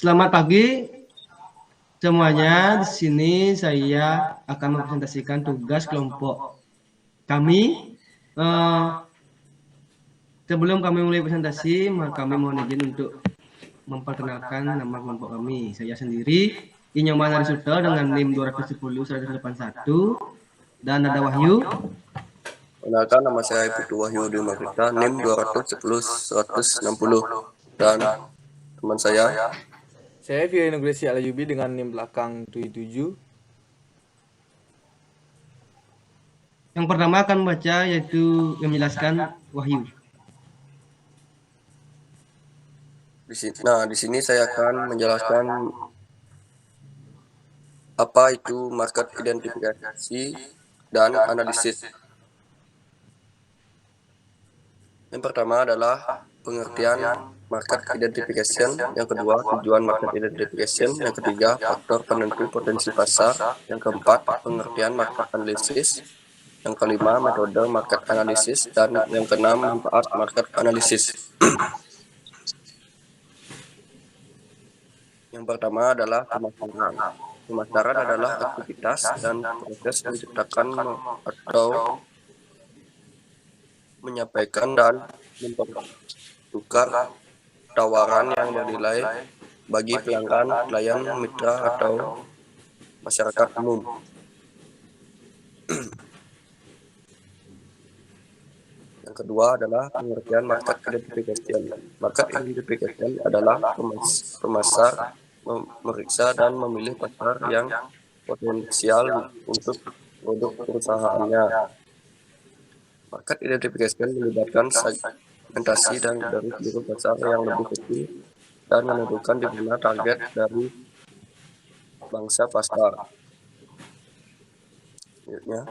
Selamat pagi semuanya. Di sini saya akan mempresentasikan tugas kelompok kami. Sebelum kami mulai presentasi, kami mohon izin untuk memperkenalkan nama kelompok kami. Saya sendiri, Inyoman Arisuto dengan NIM 210-181, dan ada Wahyu. Perkenalkan, nama saya Putu Wahyu Dimakrita, NIM 210-160, dan teman saya Via Nugresi Alayubi dengan NIM belakang 77. Yang pertama akan membaca yaitu yang menjelaskan Wahyu. Di sini saya akan menjelaskan apa itu market identifikasi dan analisis. Yang pertama adalah pengertian market identification, yang kedua tujuan market identification, yang ketiga faktor penentu potensi pasar, yang keempat pengertian market analysis, yang kelima metode market analysis, dan yang keenam manfaat market analysis. Yang pertama adalah pemasaran. Pemasaran adalah aktivitas dan proses menciptakan atau menyampaikan dan mempertukar tawaran yang bernilai bagi pelanggan, klien, mitra, atau masyarakat umum. Yang kedua adalah pengertian market identification. Market identification adalah pemasar memeriksa dan memilih pasar yang potensial untuk produk perusahaannya. Market identification melibatkan segmentasi dari seluruh pasar yang lebih kecil dan menentukan di mana target dari bangsa pasar. Selanjutnya,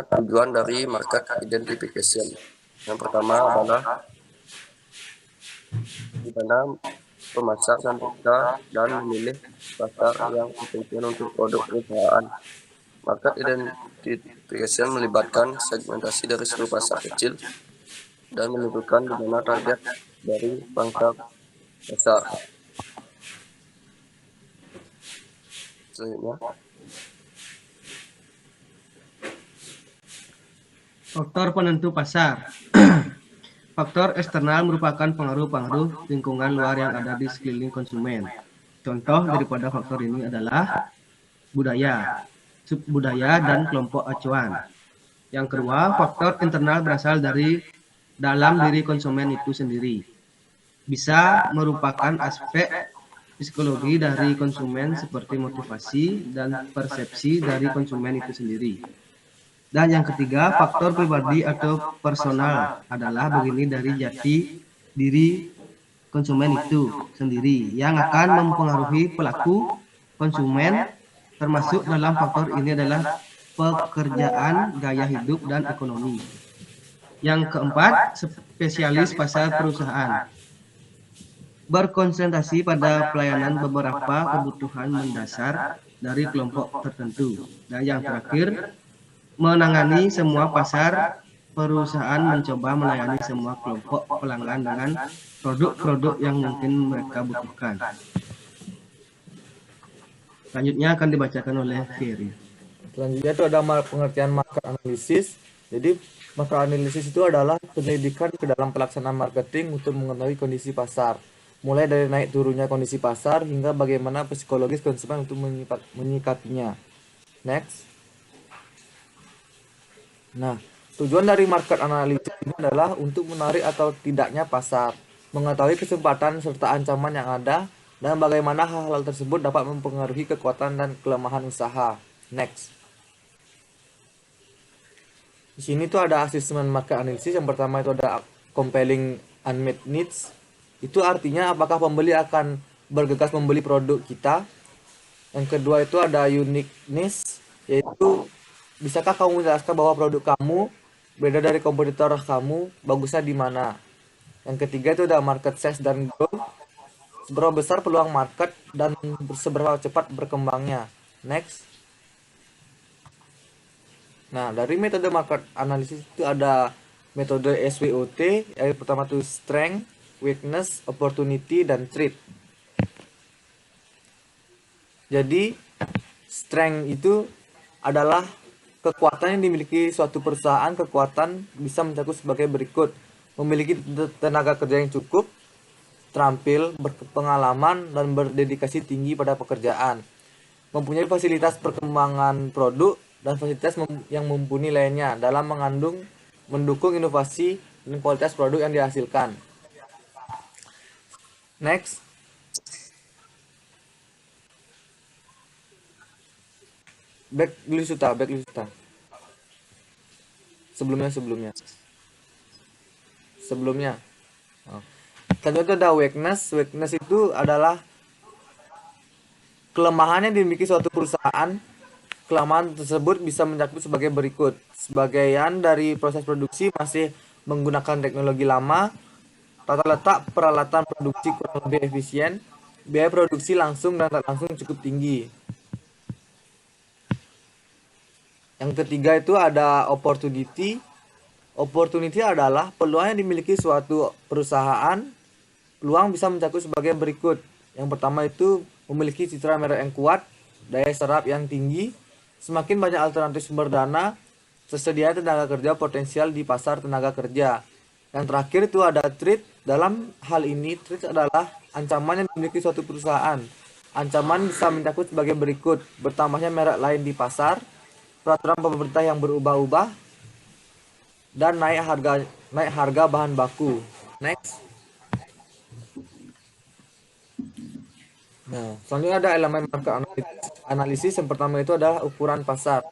tujuan dari market identification. Yang pertama adalah di mana pemasar memeriksa dan memilih pasar yang potensial untuk produk perusahaan. Market identification melibatkan segmentasi dari seluruh pasar kecil dan menentukan di mana target dari bangsa pasar. Selanjutnya, Faktor penentu pasar. Faktor eksternal merupakan pengaruh-pengaruh lingkungan luar yang ada di sekeliling konsumen. Contoh daripada faktor ini adalah budaya, subbudaya, dan kelompok acuan. Yang kedua, faktor internal berasal dari dalam diri konsumen itu sendiri. Bisa merupakan aspek psikologi dari konsumen seperti motivasi dan persepsi dari konsumen itu sendiri. Dan yang ketiga, faktor pribadi atau personal adalah begini dari jati diri konsumen itu sendiri yang akan mempengaruhi pelaku konsumen. Termasuk dalam faktor ini adalah pekerjaan, gaya hidup, dan ekonomi. Yang keempat, spesialis pasar perusahaan berkonsentrasi pada pelayanan beberapa kebutuhan mendasar dari kelompok tertentu. Dan yang terakhir, menangani semua pasar. Perusahaan mencoba melayani semua kelompok pelanggan dengan produk-produk yang mungkin mereka butuhkan. Selanjutnya akan dibacakan oleh Ferry. Selanjutnya itu ada pengertian market analysis. Jadi market analysis itu adalah penyelidikan ke dalam pelaksanaan marketing untuk mengetahui kondisi pasar, mulai dari naik turunnya kondisi pasar hingga bagaimana psikologis konsumen untuk menyikapinya. Next. Nah, tujuan dari market analysis ini adalah untuk menarik atau tidaknya pasar, mengetahui kesempatan serta ancaman yang ada, dan bagaimana hal-hal tersebut dapat mempengaruhi kekuatan dan kelemahan usaha. Next. Di sini tuh ada asesmen market analysis. Yang pertama itu ada compelling unmet needs. Itu artinya apakah pembeli akan bergegas membeli produk kita. Yang kedua itu ada uniqueness, yaitu bisakah kamu menjelaskan bahwa produk kamu beda dari kompetitor kamu, bagusnya di mana. Yang ketiga itu ada market size dan growth, seberapa besar peluang market dan seberapa cepat berkembangnya. Next. Nah, dari metode market analysis itu ada metode SWOT, yang pertama itu strength, weakness, opportunity, dan threat. Jadi strength itu adalah kekuatan yang dimiliki suatu perusahaan. Kekuatan bisa mencakup sebagai berikut: memiliki tenaga kerja yang cukup, terampil, berpengalaman, dan berdedikasi tinggi pada pekerjaan, mempunyai fasilitas perkembangan produk dan fasilitas yang mumpuni lainnya dalam mendukung inovasi dan kualitas produk yang dihasilkan. Next. Back dulu Suta. Sebelumnya. Oh. Selanjutnya ada weakness. Weakness itu adalah kelemahan yang dimiliki suatu perusahaan. Kelemahan tersebut bisa mencakup sebagai berikut: sebagian dari proses produksi masih menggunakan teknologi lama, tata letak peralatan produksi kurang lebih efisien, biaya produksi langsung dan tak langsung cukup tinggi. Yang ketiga itu ada opportunity. Opportunity adalah peluang yang dimiliki suatu perusahaan. Peluang bisa mencakup sebagai berikut. Yang pertama itu memiliki citra merek yang kuat, daya serap yang tinggi, semakin banyak alternatif sumber dana, tersedia tenaga kerja potensial di pasar tenaga kerja. Yang terakhir itu ada threat. Dalam hal ini, threat adalah ancaman yang dimiliki suatu perusahaan. Ancaman bisa mencakup sebagai berikut: bertambahnya merek lain di pasar, peraturan pemerintah yang berubah-ubah, dan naik harga bahan baku. Next. Nah, selanjutnya ada elemen market analisis. Yang pertama itu adalah ukuran pasar.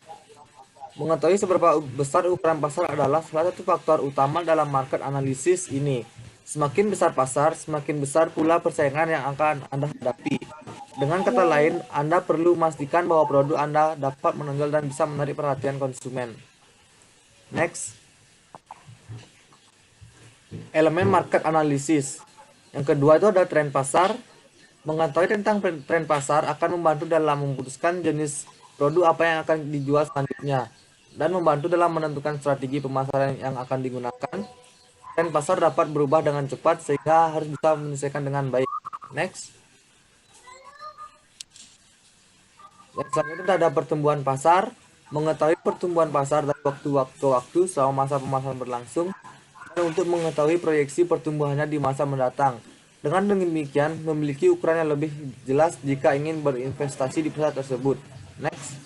Mengetahui seberapa besar ukuran pasar adalah salah satu faktor utama dalam market analisis ini. Semakin besar pasar, semakin besar pula persaingan yang akan Anda hadapi. Dengan kata lain, Anda perlu memastikan bahwa produk Anda dapat menonjol dan bisa menarik perhatian konsumen. Next. Elemen market analysis. Yang kedua itu ada tren pasar. Mengetahui tentang tren pasar akan membantu dalam memutuskan jenis produk apa yang akan dijual selanjutnya dan membantu dalam menentukan strategi pemasaran yang akan digunakan. Tren pasar dapat berubah dengan cepat sehingga harus bisa menyesuaikan dengan baik. Next. Yang selanjutnya ada pertumbuhan pasar. Mengetahui pertumbuhan pasar dari waktu ke waktu selama masa pemasaran berlangsung dan untuk mengetahui proyeksi pertumbuhannya di masa mendatang. Dengan demikian, memiliki ukuran yang lebih jelas jika ingin berinvestasi di pasar tersebut. Next.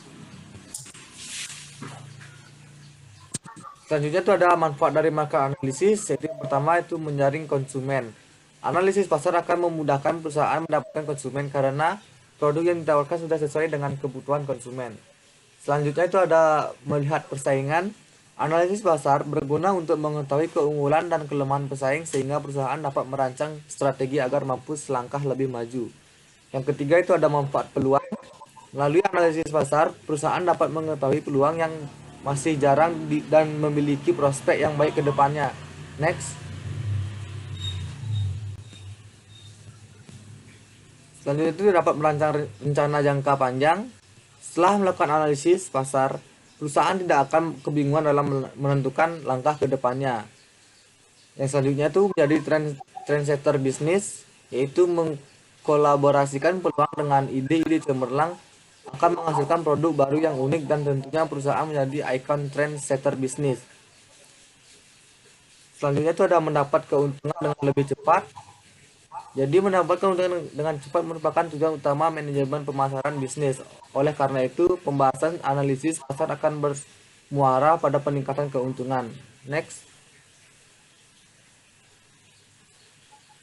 Selanjutnya itu ada manfaat dari market analisis, yaitu yang pertama itu menyaring konsumen. Analisis pasar akan memudahkan perusahaan mendapatkan konsumen karena produk yang ditawarkan sudah sesuai dengan kebutuhan konsumen. Selanjutnya itu ada melihat persaingan. Analisis pasar berguna untuk mengetahui keunggulan dan kelemahan pesaing sehingga perusahaan dapat merancang strategi agar mampu selangkah lebih maju. Yang ketiga itu ada manfaat peluang. Melalui analisis pasar, perusahaan dapat mengetahui peluang yang masih jarang dan memiliki prospek yang baik ke depannya. Next. Selanjutnya itu dapat merancang rencana jangka panjang. Setelah melakukan analisis pasar, perusahaan tidak akan kebingungan dalam menentukan langkah ke depannya. Yang selanjutnya itu menjadi trendsetter bisnis, yaitu mengkolaborasikan peluang dengan ide-ide cemerlang akan menghasilkan produk baru yang unik dan tentunya perusahaan menjadi ikon trendsetter bisnis. Selanjutnya itu ada mendapat keuntungan dengan lebih cepat. Jadi mendapat keuntungan dengan cepat merupakan tujuan utama manajemen pemasaran bisnis. Oleh karena itu, pembahasan analisis pasar akan bermuara pada peningkatan keuntungan. Next.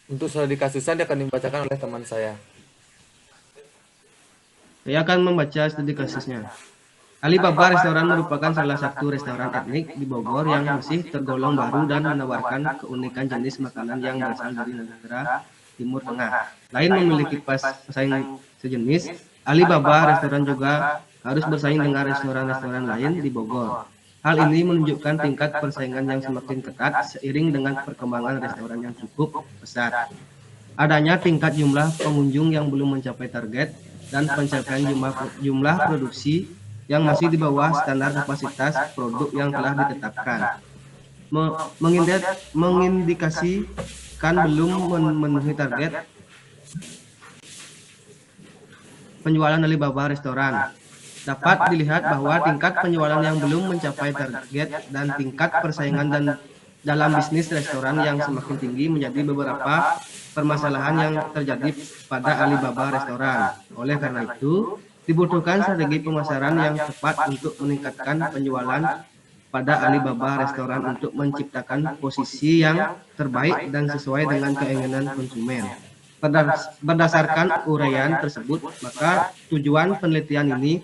Untuk studi kasusnya dia akan dibacakan oleh teman saya. Saya akan membaca studi kasusnya. Alibaba Restoran merupakan salah satu restoran etnik di Bogor yang masih tergolong baru dan menawarkan keunikan jenis makanan yang berasal dari negara Timur Tengah. Selain memiliki pesaing sejenis, Alibaba Restoran juga harus bersaing dengan restoran-restoran lain di Bogor. Hal ini menunjukkan tingkat persaingan yang semakin ketat seiring dengan perkembangan restoran yang cukup besar. Adanya tingkat jumlah pengunjung yang belum mencapai target dan pencapaian jumlah produksi yang masih di bawah standar kapasitas produk yang telah ditetapkan. Mengindikasikan memutuskan belum memenuhi target penjualan Alibaba restoran. Dapat dilihat bahwa tingkat penjualan yang belum mencapai target dan tingkat persaingan dalam bisnis restoran yang semakin tinggi menjadi beberapa permasalahan yang terjadi pada Alibaba restoran. Oleh karena itu, dibutuhkan strategi pemasaran yang tepat untuk meningkatkan penjualan pada Alibaba restoran untuk menciptakan posisi yang terbaik dan sesuai dengan keinginan konsumen. Berdasarkan uraian tersebut, maka tujuan penelitian ini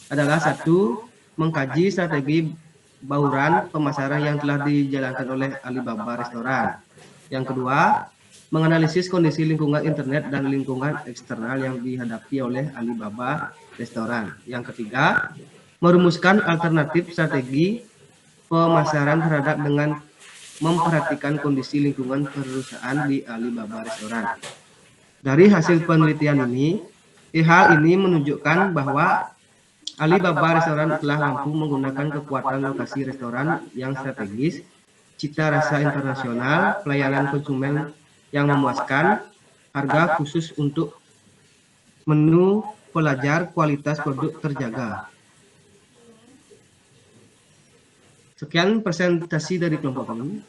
adalah satu, mengkaji strategi bauran pemasaran yang telah dijalankan oleh Alibaba restoran. Yang kedua, menganalisis kondisi lingkungan internet dan lingkungan eksternal yang dihadapi oleh Alibaba restoran. Yang ketiga, merumuskan alternatif strategi pemasaran terhadap dengan memperhatikan kondisi lingkungan perusahaan di Alibaba restoran. Dari hasil penelitian ini, hal ini menunjukkan bahwa Alibaba restoran telah mampu menggunakan kekuatan lokasi restoran yang strategis, cita rasa internasional, pelayanan konsumen yang memuaskan, harga khusus untuk menu pelajar, kualitas produk terjaga. Sekian presentasi dari kelompok kami.